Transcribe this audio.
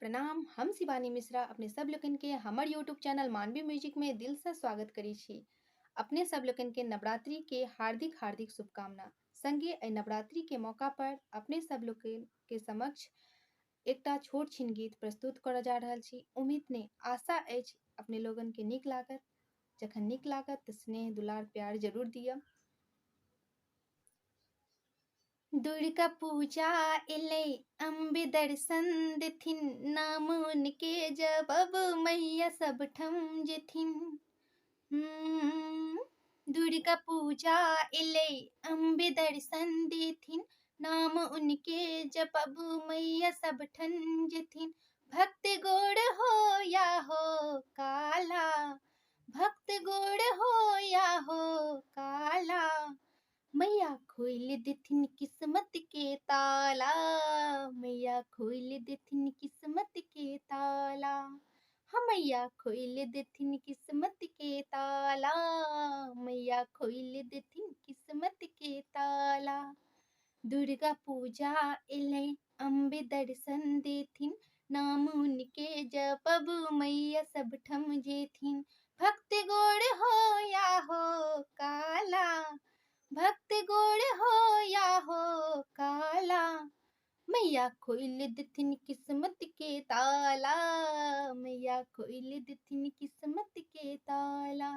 प्रणाम, हम शिवानी मिश्रा अपने सब लोगन के हमर यूट्यूब चैनल मानवी म्यूजिक में दिल से स्वागत करी छी। अपने सब लोगन के नवरात्रि के हार्दिक हार्दिक शुभकामना। संगे एहि नवरात्रि के मौका पर अपने सब लोगन के समक्ष एकटा छोट छिन गीत प्रस्तुत करऽ जा रहल छी। उम्मीद ने आशा अछि अपने लोगन के नीक लागत। जखन नीक लागत तऽ स्नेह दुलार प्यार जरूर दिया। दुर्गा पूजा एलै अम्बे दर्शन देथिन, नाम उनके जपब मैया सब ठम जेथिन। दुर्गा पूजा एलै अम्बे दर्शन देथिन, नाम उनके जपब मैया सब ठन जेथिन। भक्त गोड़ हो या हो काला, भक्त गोड़ हो या हो काला, मैया खोल देथिन किस्मत के ताला, मैया खोल देथिन किस्मत के ताला। हाँ मैया खोल देथिन किस्मत के ताला, मैया खोल देथिन किस्मत के ताला। दुर्गा पूजा एलै अम्बे दर्शन देथिन, नाम उनके जपब मैया सब ठम जेथिन। भक्त गोड़ हो या हो काला, भक्त गोड़ हो या हो काला, मैया खोल देथिन किस्मत के ताला, मैया खोल देथिन किस्मत के ताला।